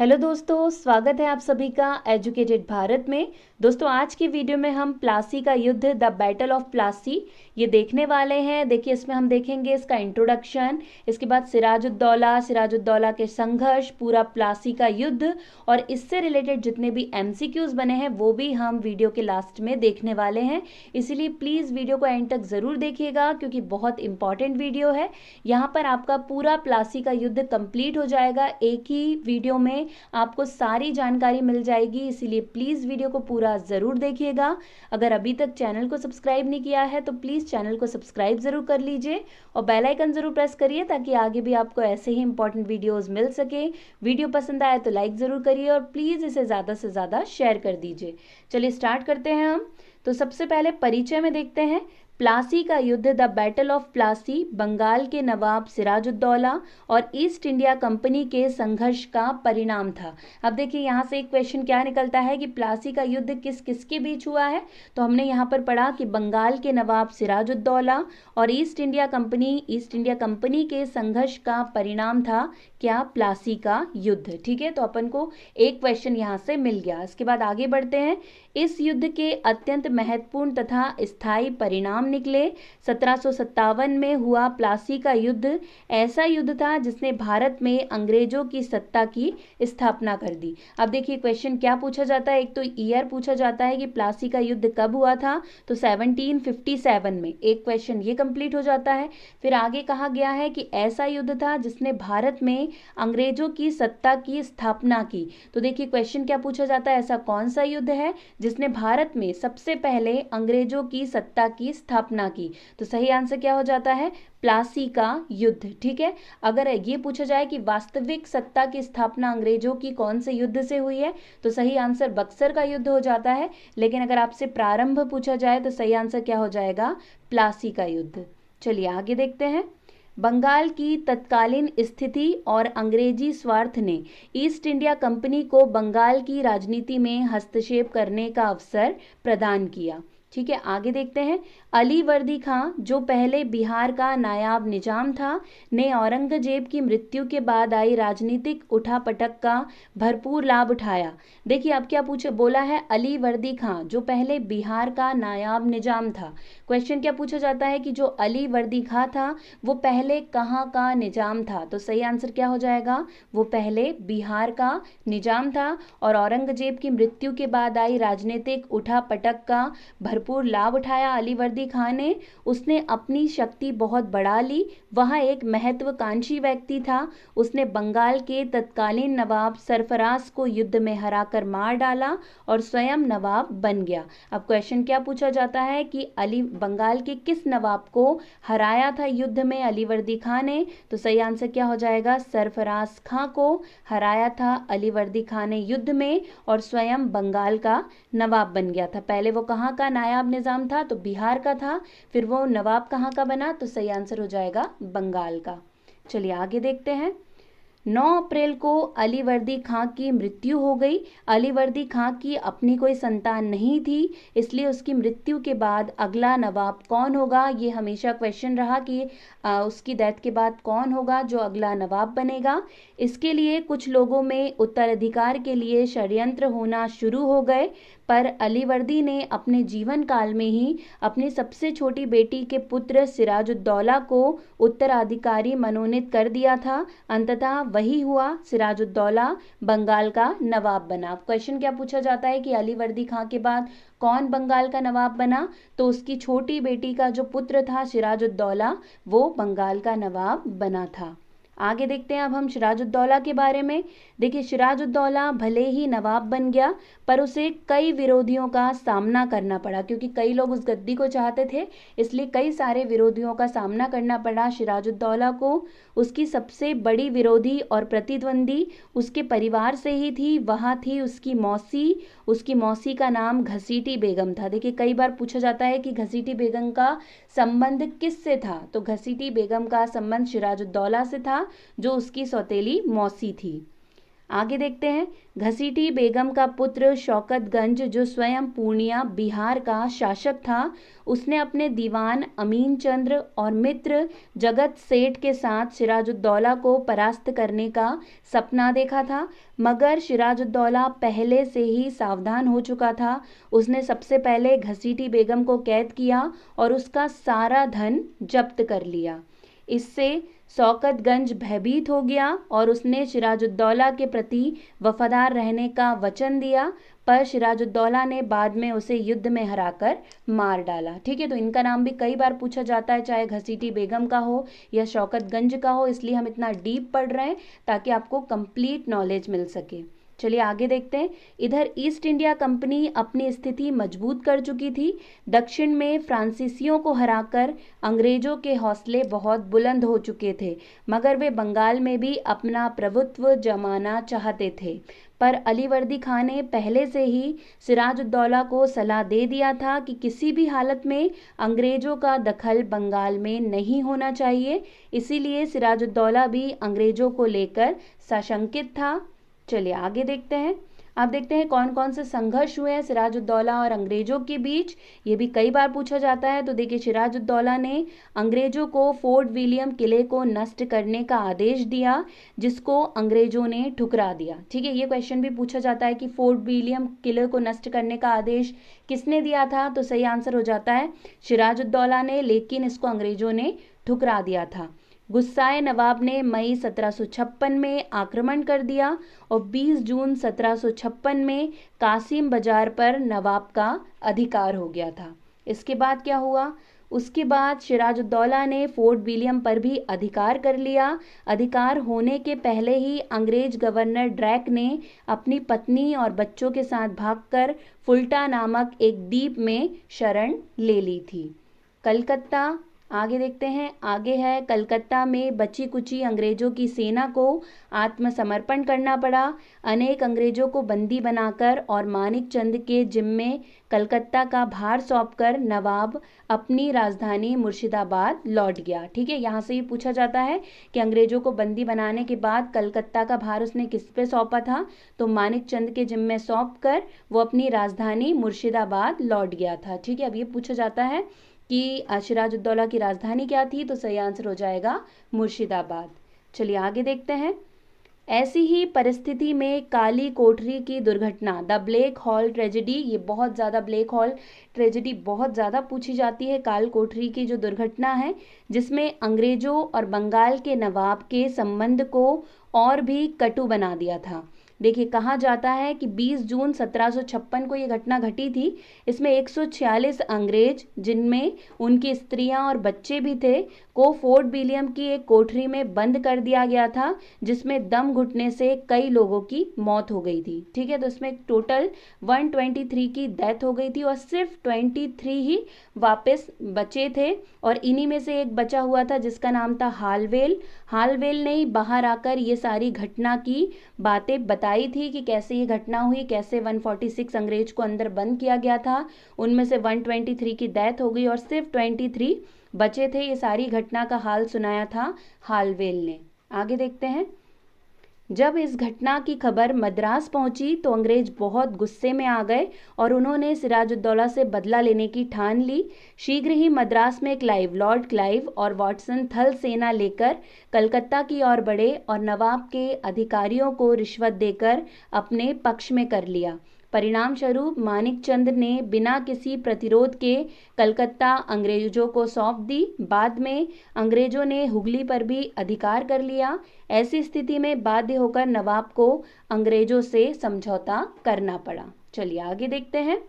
Hello दोस्तों, स्वागत है आप सभी का एजुकेटेड भारत में। दोस्तों, आज की वीडियो में हम प्लासी का युद्ध, द बैटल ऑफ प्लासी, ये देखने वाले हैं। देखिए, इसमें हम देखेंगे इसका इंट्रोडक्शन, इसके बाद सिराजुद्दौला के संघर्ष, पूरा प्लासी का युद्ध और इससे रिलेटेड जितने भी एमसीक्यूज बने हैं वो भी हम वीडियो के लास्ट में देखने वाले हैं। इसीलिए प्लीज़ वीडियो को एंड तक ज़रूर देखिएगा क्योंकि बहुत इंपॉर्टेंट वीडियो है। यहाँ पर आपका पूरा प्लासी का युद्ध कंप्लीट हो जाएगा, एक ही वीडियो में आपको सारी जानकारी मिल जाएगी। इसीलिए प्लीज़ वीडियो को पूरा ज़रूर देखिएगा। अगर अभी तक चैनल को सब्सक्राइब नहीं किया है तो प्लीज़ चैनल को सब्सक्राइब ज़रूर कर लीजिए और बेल आइकन ज़रूर प्रेस करिए ताकि आगे भी आपको ऐसे ही इंपॉर्टेंट वीडियोस मिल सके। वीडियो पसंद आए तो लाइक ज़रूर करिए और प्लीज़ इसे ज़्यादा से ज़्यादा शेयर कर दीजिए। चलिए स्टार्ट करते हैं हम। तो सबसे पहले परिचय में देखते हैं। प्लासी का युद्ध, the battle of Plassey, Bengal के नवाब सिराजुद्दौला और ईस्ट इंडिया कंपनी के संघर्ष का परिणाम था। अब देखिए, यहाँ से एक क्वेश्चन क्या निकलता है कि प्लासी का युद्ध किस किस के बीच हुआ है। तो हमने यहाँ पर पढ़ा कि बंगाल के नवाब सिराजुद्दौला और ईस्ट इंडिया कंपनी के संघर्ष का परिणाम था क्या? प्लासी का युद्ध। ठीक है, तो अपन को एक क्वेश्चन यहाँ से मिल गया। इसके बाद आगे बढ़ते हैं। इस युद्ध के अत्यंत महत्वपूर्ण तथा स्थायी परिणाम निकले। 1757 में हुआ प्लासी का युद्ध ऐसा युद्ध था जिसने भारत में अंग्रेजों की सत्ता की स्थापना कर दी। अब देखिए, क्वेश्चन क्या पूछा जाता है। एक तो ईयर पूछा जाता है कि प्लासी का युद्ध कब हुआ था, तो 1757 में। एक क्वेश्चन ये कंप्लीट हो जाता है। फिर आगे कहा गया है कि ऐसा युद्ध था जिसने भारत में अंग्रेजों की सत्ता की स्थापना की। तो देखिए, क्वेश्चन क्या पूछा जाता है, ऐसा कौन सा युद्ध है जिसने भारत में सबसे पहले अंग्रेजों की सत्ता की स्थापना की। तो सही आंसर क्या हो जाता है? प्लासी का युद्ध। ठीक है, अगर ये पूछा जाए कि वास्तविक सत्ता की स्थापना अंग्रेजों की कौन से युद्ध से हुई है, तो सही आंसर बक्सर का युद्ध हो जाता है। लेकिन अगर आपसे प्रारंभ पूछा जाए तो सही आंसर क्या हो जाएगा? प्लासी का युद्ध। चलिए आगे देखते हैं। बंगाल की तत्कालीन स्थिति और अंग्रेजी स्वार्थ ने ईस्ट इंडिया कंपनी को बंगाल की राजनीति में हस्तक्षेप करने का अवसर प्रदान किया। ठीक है, आगे देखते हैं। अली वर्दी खां, जो पहले बिहार का नायाब निजाम था, ने औरंगजेब की मृत्यु के बाद आई राजनीतिक उठापटक का भरपूर लाभ उठाया। देखिए, अब क्या पूछे बोला है, अली वर्दी खां जो पहले बिहार का नायाब निजाम था। क्वेश्चन क्या पूछा जाता है कि जो अली वर्दी खां था वो पहले कहाँ का निजाम था। तो सही आंसर क्या हो जाएगा? वो पहले बिहार का निजाम था और औरंगजेब की मृत्यु के बाद आई राजनीतिक उठापटक का भरपूर लाभ उठाया अली वर्दी खां ने। उसने अपनी शक्ति बहुत बढ़ा ली। वह एक महत्वाकांक्षी व्यक्ति था। उसने बंगाल के तत्कालीन नवाब सरफराज को युद्ध में हराकर मार डाला और स्वयं नवाब बन गया। अब क्वेश्चन क्या पूछा जाता है कि बंगाल के किस नवाब को हराया था युद्ध में अली वर्दी खां ने। तो सही आंसर क्या हो जाएगा? सरफराज खां को हराया था अली वर्दी खां ने युद्ध में और स्वयं बंगाल का नवाब बन गया था। पहले वो कहाँ का नायाब निजाम था? तो बिहार का था। फिर वो नवाब कहाँ का बना? तो सही आंसर हो जाएगा बंगाल का। चलिए आगे देखते हैं। 9 अप्रैल को अली वर्दी खां की मृत्यु हो गई। अली वर्दी खां की अपनी कोई संतान नहीं थी, इसलिए उसकी मृत्यु के बाद अगला नवाब कौन होगा, ये हमेशा क्वेश्चन रहा कि उसकी डेथ के बाद कौन होगा जो अगला नवाब बनेगा। इसके लिए कुछ लोगों में उत्तराधिकार के लिए षड्यंत्र होना शुरू हो गए, पर अली वर्दी ने अपने जीवन काल में ही अपनी सबसे छोटी बेटी के पुत्र सिराजुद्दौला को उत्तराधिकारी मनोनीत कर दिया था। अंततः वही हुआ, सिराजुद्दौला बंगाल का नवाब बना। क्वेश्चन क्या पूछा जाता है कि अली वर्दी खां के बाद कौन बंगाल का नवाब बना? तो उसकी छोटी बेटी का जो पुत्र था सिराजुद्दौला, वो बंगाल का नवाब बना था। आगे देखते हैं अब हम सिराजुद्दौला के बारे में। देखिए, सिराजुद्दौला भले ही नवाब बन गया पर उसे कई विरोधियों का सामना करना पड़ा, क्योंकि कई लोग उस गद्दी को चाहते थे, इसलिए कई सारे विरोधियों का सामना करना पड़ा सिराजुद्दौला को। उसकी सबसे बड़ी विरोधी और प्रतिद्वंदी उसके परिवार से ही थी। वह थी उसकी मौसी। उसकी मौसी का नाम घसीटी बेगम था। देखिए, कई बार पूछा जाता है कि घसीटी बेगम का संबंध किससे था। तो घसीटी बेगम का संबंध सिराजुद्दौला से था, जो उसकी सौतेली मौसी थी। आगे देखते हैं, घसीटी बेगम का पुत्र शौकतगंज जो स्वयं पूर्णिया बिहार का शासक था, उसने अपने दीवान अमीन चंद्र और मित्र जगत सेठ के साथ सिराजुद्दौला को परास्त करने का सपना देखा था, मगर सिराजुद्दौला पहले से ही सावधान हो चुका था। उसने सबसे पहले घसीटी बेगम को कैद किया और उसका सारा धन जब्त कर लिया। इससे शौकतगंज भयभीत हो गया और उसने सिराजुद्दौला के प्रति वफादार रहने का वचन दिया, पर सिराजुद्दौला ने बाद में उसे युद्ध में हराकर मार डाला। ठीक है, तो इनका नाम भी कई बार पूछा जाता है, चाहे घसीटी बेगम का हो या शौकतगंज का हो, इसलिए हम इतना डीप पढ़ रहे हैं ताकि आपको कंप्लीट नॉलेज मिल सके। चलिए आगे देखते हैं। इधर ईस्ट इंडिया कंपनी अपनी स्थिति मजबूत कर चुकी थी। दक्षिण में फ्रांसीसियों को हराकर अंग्रेजों के हौसले बहुत बुलंद हो चुके थे, मगर वे बंगाल में भी अपना प्रभुत्व जमाना चाहते थे। पर अलीवर्दी खान ने पहले से ही सिराजुद्दौला को सलाह दे दिया था कि किसी भी हालत में अंग्रेजों का दखल बंगाल में नहीं होना चाहिए, इसीलिए सिराजुद्दौला भी अंग्रेजों को लेकर सशंकित था। चलिए आगे देखते हैं। अब देखते हैं कौन कौन से संघर्ष हुए हैं सिराजुद्दौला और अंग्रेजों के बीच, ये भी कई बार पूछा जाता है। तो देखिए, सिराजुद्दौला ने अंग्रेजों को फोर्ट विलियम किले को नष्ट करने का आदेश दिया, जिसको अंग्रेजों ने ठुकरा दिया। ठीक है, ये क्वेश्चन भी पूछा जाता है कि फोर्ट विलियम किले को नष्ट करने का आदेश किसने दिया था, तो सही आंसर हो जाता है सिराजुद्दौला ने, लेकिन इसको अंग्रेजों ने ठुकरा दिया था। गुस्साए नवाब ने मई 1756 में आक्रमण कर दिया और 20 जून 1756 में कासिम बाजार पर नवाब का अधिकार हो गया था। इसके बाद क्या हुआ, उसके बाद सिराजुद्दौला ने फोर्ट विलियम पर भी अधिकार कर लिया। अधिकार होने के पहले ही अंग्रेज गवर्नर ड्रैक ने अपनी पत्नी और बच्चों के साथ भागकर फुल्टा नामक एक द्वीप में शरण ले ली थी। कलकत्ता, आगे देखते हैं, आगे है कलकत्ता में बची कुची अंग्रेजों की सेना को आत्मसमर्पण करना पड़ा। अनेक अंग्रेजों को बंदी बनाकर और मानिक चंद के जिम्मे कलकत्ता का भार सौंपकर नवाब अपनी राजधानी मुर्शिदाबाद लौट गया। ठीक है, यहाँ से ये पूछा जाता है कि अंग्रेजों को बंदी बनाने के बाद कलकत्ता का भार उसने किस पे सौंपा था, तो मानिक चंद के जिम्मे सौंप कर वो अपनी राजधानी मुर्शिदाबाद लौट गया था। ठीक है, अब ये पूछा जाता है कि सिराजुद्दौला की राजधानी क्या थी, तो सही आंसर हो जाएगा मुर्शिदाबाद। चलिए आगे देखते हैं। ऐसी ही परिस्थिति में काली कोठरी की दुर्घटना, द ब्लैक हॉल ट्रेजेडी, ये बहुत ज़्यादा ब्लैक हॉल ट्रेजेडी बहुत ज़्यादा पूछी जाती है। काल कोठरी की जो दुर्घटना है, जिसमें अंग्रेजों और बंगाल के नवाब के संबंध को और भी कटु बना दिया था। देखिए, कहा जाता है कि 20 जून 1756 को ये घटना घटी थी। इसमें 146 अंग्रेज, जिनमें उनकी स्त्रियां और बच्चे भी थे, को फोर्ट विलियम की एक कोठरी में बंद कर दिया गया था, जिसमें दम घुटने से कई लोगों की मौत हो गई थी। ठीक है, तो इसमें टोटल 123 की डेथ हो गई थी और सिर्फ 23 ही वापस बचे थे, और इन्हीं में से एक बचा हुआ था जिसका नाम था हालवेल। हालवेल ने ही बाहर आकर ये सारी घटना की बातें बताई थी कि कैसे ये घटना हुई, कैसे 146 अंग्रेज को अंदर बंद किया गया था, उनमें से 123 की डेथ हो गई और सिर्फ 23 बचे थे। ये सारी घटना का हाल सुनाया था हालवेल ने। आगे देखते हैं। जब इस घटना की खबर मद्रास पहुंची तो अंग्रेज बहुत गुस्से में आ गए और उन्होंने सिराजुद्दौला से बदला लेने की ठान ली। शीघ्र ही मद्रास में क्लाइव, लॉर्ड क्लाइव और वाटसन थल सेना लेकर कलकत्ता की ओर बढ़े और नवाब के अधिकारियों को रिश्वत देकर अपने पक्ष में कर लिया। परिणाम स्वरूप मानिक चंद ने बिना किसी प्रतिरोध के कलकत्ता अंग्रेजों को सौंप दी। बाद में अंग्रेजों ने हुगली पर भी अधिकार कर लिया। ऐसी स्थिति में बाध्य होकर नवाब को अंग्रेजों से समझौता करना पड़ा। चलिए आगे देखते हैं।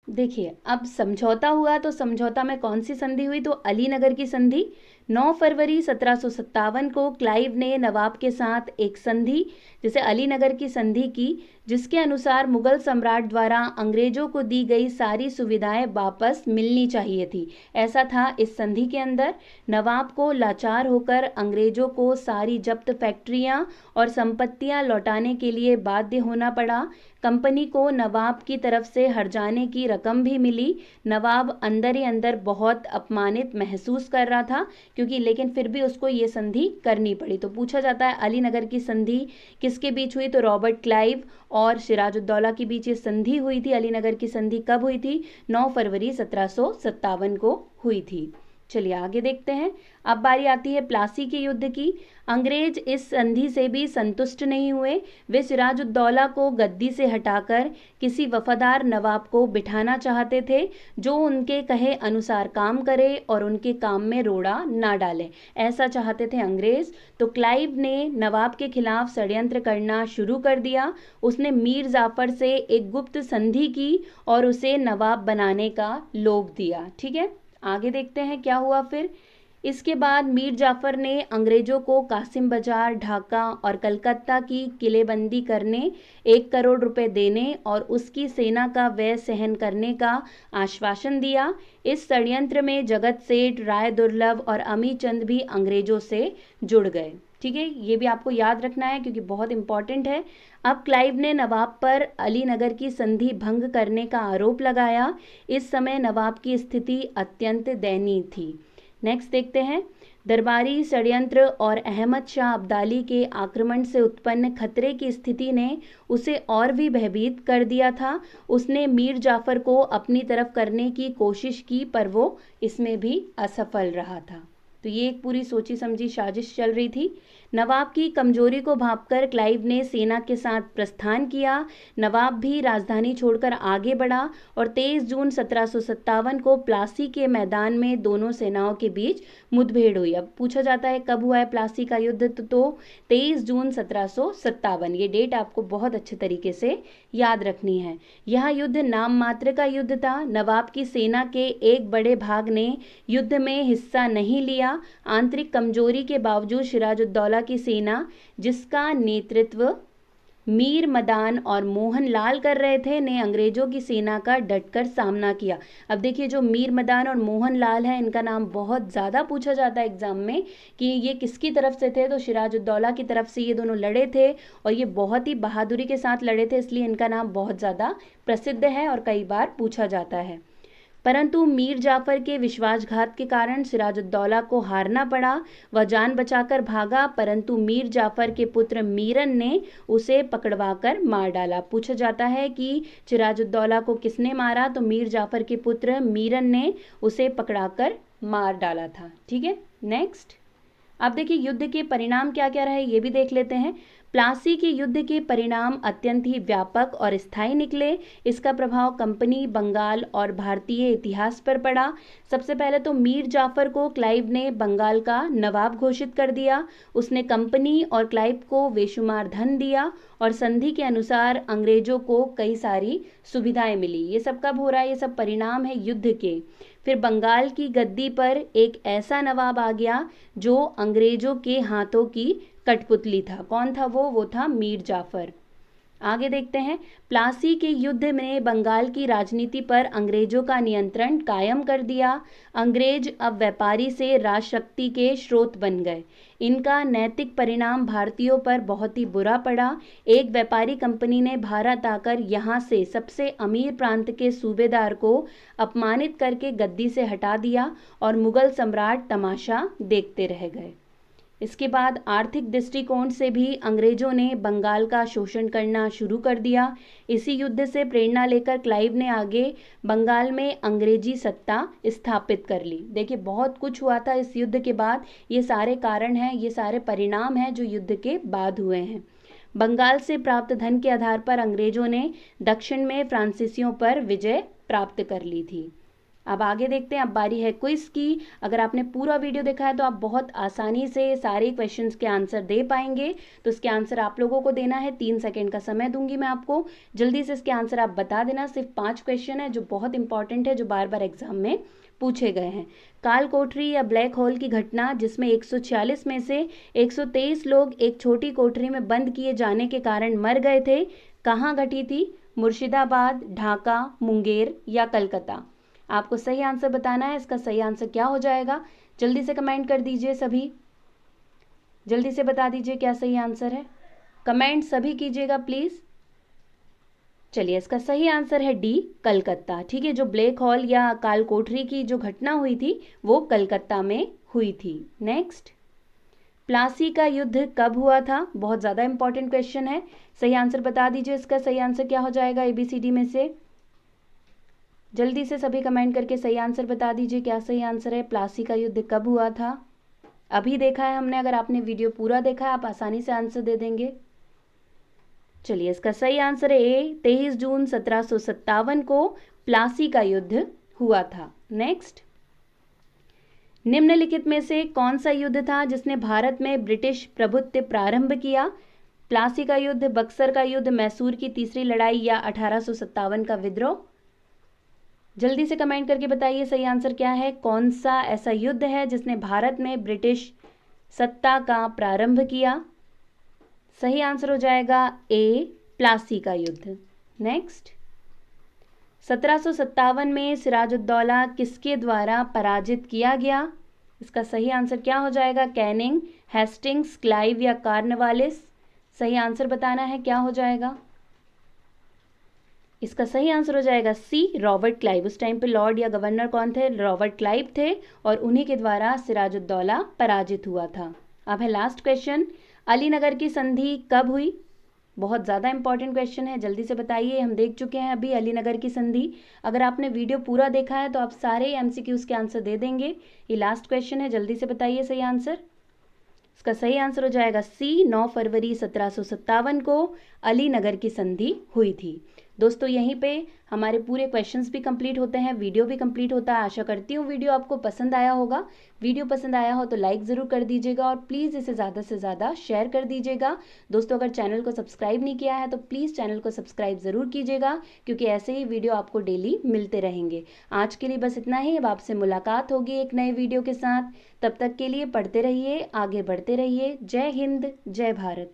देखिए, अब समझौता हुआ तो समझौता में कौन सी संधि हुई, तो अलीनगर की संधि। 9 फरवरी 1757 को क्लाइव ने नवाब के साथ एक संधि, जैसे अलीनगर की संधि की, जिसके अनुसार मुगल सम्राट द्वारा अंग्रेजों को दी गई सारी सुविधाएं वापस मिलनी चाहिए थी। ऐसा था इस संधि के अंदर। नवाब को लाचार होकर अंग्रेजों को सारी जब्त फैक्ट्रियां और संपत्तियां लौटाने के लिए बाध्य होना पड़ा। कंपनी को नवाब की तरफ से हर्जाने की रकम भी मिली। नवाब अंदर ही अंदर बहुत अपमानित महसूस कर रहा था, क्योंकि लेकिन फिर भी उसको ये संधि करनी पड़ी। तो पूछा जाता है अलीनगर की संधि किसके बीच हुई, तो रॉबर्ट क्लाइव और सिराजुद्दौला के बीच ये संधि हुई थी। अलीनगर की संधि कब हुई थी, 9 फरवरी 1757 को हुई थी। चलिए आगे देखते हैं। अब बारी आती है प्लासी के युद्ध की। अंग्रेज इस संधि से भी संतुष्ट नहीं हुए। वे सिराजुद्दौला को गद्दी से हटाकर किसी वफादार नवाब को बिठाना चाहते थे, जो उनके कहे अनुसार काम करे और उनके काम में रोड़ा ना डाले। ऐसा चाहते थे अंग्रेज। तो क्लाइव ने नवाब के खिलाफ षड्यंत्र करना शुरू कर दिया। उसने मीर जाफर से एक गुप्त संधि की और उसे नवाब बनाने का लोभ दिया। ठीक है, आगे देखते हैं क्या हुआ फिर। इसके बाद मीर जाफर ने अंग्रेजों को कासिम बाजार, ढाका और कलकत्ता की किलेबंदी करने, 1 करोड़ रुपए देने और उसकी सेना का व्यय सहन करने का आश्वासन दिया। इस षड्यंत्र में जगत सेठ, राय दुर्लभ और अमी चंद भी अंग्रेजों से जुड़ गए। ठीक है, ये भी आपको याद रखना है क्योंकि बहुत इंपॉर्टेंट है। अब क्लाइव ने नवाब पर अलीनगर की संधि भंग करने का आरोप लगाया। इस समय नवाब की स्थिति अत्यंत दयनीय थी। नेक्स्ट देखते हैं। दरबारी षड्यंत्र और अहमद शाह अब्दाली के आक्रमण से उत्पन्न खतरे की स्थिति ने उसे और भी भयभीत कर दिया था। उसने मीर जाफर को अपनी तरफ करने की कोशिश की, पर वो इसमें भी असफल रहा था। तो ये एक पूरी सोची समझी साजिश चल रही थी। नवाब की कमजोरी को भांपकर क्लाइव ने सेना के साथ प्रस्थान किया। नवाब भी राजधानी छोड़कर आगे बढ़ा और 23 जून 1757 को प्लासी के मैदान में दोनों सेनाओं के बीच मुठभेड़ हुई। अब पूछा जाता है कब हुआ है प्लासी का युद्ध, तो 23 जून 1757। ये डेट आपको बहुत अच्छे तरीके से याद रखनी है। यह युद्ध नाम मात्र का युद्ध था। नवाब की सेना के एक बड़े भाग ने युद्ध में हिस्सा नहीं लिया। आंतरिक कमजोरी के बावजूद सिराजुद्दौला की सेना, जिसका नेतृत्व मीर मदान और मोहन लाल कर रहे थे, ने अंग्रेजों की सेना का डटकर सामना किया। अब देखिए जो मीर मदान और मोहन लाल है, इनका नाम बहुत ज़्यादा पूछा जाता है एग्जाम में कि ये किसकी तरफ से थे, तो सिराजुद्दौला की तरफ से ये दोनों लड़े थे और ये बहुत ही बहादुरी के साथ लड़े थे, इसलिए इनका नाम बहुत ज़्यादा प्रसिद्ध है और कई बार पूछा जाता है। परंतु मीर जाफर के विश्वासघात के कारण सिराजुद्दौला को हारना पड़ा। वह जान बचाकर भागा, परंतु मीर जाफर के पुत्र मीरन ने उसे पकड़वाकर मार डाला। पूछा जाता है कि सिराजुद्दौला को किसने मारा, तो मीर जाफर के पुत्र मीरन ने उसे पकड़ाकर मार डाला था। ठीक है, नेक्स्ट। अब देखिए युद्ध के परिणाम क्या क्या रहे ये भी देख लेते हैं। प्लासी के युद्ध के परिणाम अत्यंत ही व्यापक और स्थायी निकले। इसका प्रभाव कंपनी, बंगाल और भारतीय इतिहास पर पड़ा। सबसे पहले तो मीर जाफर को क्लाइव ने बंगाल का नवाब घोषित कर दिया। उसने कंपनी और क्लाइव को बेशुमार धन दिया और संधि के अनुसार अंग्रेजों को कई सारी सुविधाएं मिली। ये सब कब हो रहा है, ये सब परिणाम है युद्ध के। फिर बंगाल की गद्दी पर एक ऐसा नवाब आ गया जो अंग्रेजों के हाथों की कठपुतली था। कौन था वो था मीर जाफर। आगे देखते हैं। प्लासी के युद्ध ने बंगाल की राजनीति पर अंग्रेजों का नियंत्रण कायम कर दिया। अंग्रेज अब व्यापारी से राजशक्ति के स्रोत बन गए। इनका नैतिक परिणाम भारतीयों पर बहुत ही बुरा पड़ा। एक व्यापारी कंपनी ने भारत आकर यहाँ से सबसे अमीर प्रांत के सूबेदार को अपमानित करके गद्दी से हटा दिया और मुगल सम्राट तमाशा देखते रह गए। इसके बाद आर्थिक दृष्टिकोण से भी अंग्रेजों ने बंगाल का शोषण करना शुरू कर दिया। इसी युद्ध से प्रेरणा लेकर क्लाइव ने आगे बंगाल में अंग्रेजी सत्ता स्थापित कर ली। देखिए बहुत कुछ हुआ था इस युद्ध के बाद। ये सारे कारण हैं, ये सारे परिणाम हैं जो युद्ध के बाद हुए हैं। बंगाल से प्राप्त धन के आधार पर अंग्रेजों ने दक्षिण में फ्रांसीसियों पर विजय प्राप्त कर ली थी। अब आगे देखते हैं। अब बारी है क्विज की। अगर आपने पूरा वीडियो देखा है तो आप बहुत आसानी से सारे क्वेश्चंस के आंसर दे पाएंगे। तो इसके आंसर आप लोगों को देना है। 3 सेकंड का समय दूंगी मैं आपको, जल्दी से इसके आंसर आप बता देना। सिर्फ 5 क्वेश्चन है जो बहुत इंपॉर्टेंट है, जो बार बार एग्जाम में पूछे गए हैं। काल कोठरी या ब्लैक होल की घटना जिसमें 146 में से 123 लोग एक छोटी कोठरी में बंद किए जाने के कारण मर गए थे, कहाँ घटी थी? मुर्शिदाबाद, ढाका, मुंगेर या कलकत्ता? आपको सही आंसर बताना है। इसका सही आंसर क्या हो जाएगा? जल्दी से कमेंट कर दीजिए सभी, जल्दी से बता दीजिए क्या सही आंसर है। कमेंट सभी कीजिएगा प्लीज़। चलिए, इसका सही आंसर है डी, कलकत्ता। ठीक है, जो ब्लैक होल या काल कोठरी की जो घटना हुई थी वो कलकत्ता में हुई थी। नेक्स्ट, प्लासी का युद्ध कब हुआ था? बहुत ज़्यादा इंपॉर्टेंट क्वेश्चन है। सही आंसर बता दीजिए। इसका सही आंसर क्या हो जाएगा ABCD में से? जल्दी से सभी कमेंट करके सही आंसर बता दीजिए क्या सही आंसर है। प्लासी का युद्ध कब हुआ था? अभी देखा है हमने। अगर आपने वीडियो पूरा देखा है आप आसानी से आंसर दे देंगे। चलिए, इसका सही आंसर है ए, 23 जून 1757 को प्लासी का युद्ध हुआ था। नेक्स्ट, निम्नलिखित में से कौन सा युद्ध था जिसने भारत में ब्रिटिश प्रभुत्व प्रारंभ किया? प्लासी का युद्ध, बक्सर का युद्ध, मैसूर की तीसरी लड़ाई या 1857 का विद्रोह? जल्दी से कमेंट करके बताइए सही आंसर क्या है। कौन सा ऐसा युद्ध है जिसने भारत में ब्रिटिश सत्ता का प्रारंभ किया? सही आंसर हो जाएगा ए, प्लासी का युद्ध। नेक्स्ट, 1757 में सिराजुद्दौला किसके द्वारा पराजित किया गया? इसका सही आंसर क्या हो जाएगा? कैनिंग, हेस्टिंग्स, क्लाइव या कॉर्नवालिस? सही आंसर बताना है, क्या हो जाएगा? इसका सही आंसर हो जाएगा सी, रॉबर्ट क्लाइव। उस टाइम पे लॉर्ड या गवर्नर कौन थे? रॉबर्ट क्लाइव थे, और उन्हीं के द्वारा सिराजुद्दौला पराजित हुआ था। अब है लास्ट क्वेश्चन, अलीनगर की संधि कब हुई? बहुत ज़्यादा इंपॉर्टेंट क्वेश्चन है, जल्दी से बताइए। हम देख चुके हैं अभी अलीनगर की संधि। अगर आपने वीडियो पूरा देखा है तो आप सारे MCQs के आंसर दे देंगे। ये लास्ट क्वेश्चन है, जल्दी से बताइए सही आंसर। इसका सही आंसर हो जाएगा सी, 9 फरवरी 1757 को अलीनगर की संधि हुई थी। दोस्तों, यहीं पे हमारे पूरे क्वेश्चंस भी कंप्लीट होते हैं, वीडियो भी कंप्लीट होता है। आशा करती हूँ वीडियो आपको पसंद आया होगा। वीडियो पसंद आया हो तो लाइक ज़रूर कर दीजिएगा और प्लीज़ इसे ज़्यादा से ज़्यादा शेयर कर दीजिएगा। दोस्तों, अगर चैनल को सब्सक्राइब नहीं किया है तो प्लीज़ चैनल को सब्सक्राइब ज़रूर कीजिएगा, क्योंकि ऐसे ही वीडियो आपको डेली मिलते रहेंगे। आज के लिए बस इतना ही। अब आपसे मुलाकात होगी एक नए वीडियो के साथ। तब तक के लिए पढ़ते रहिए, आगे बढ़ते रहिए। जय हिंद, जय भारत।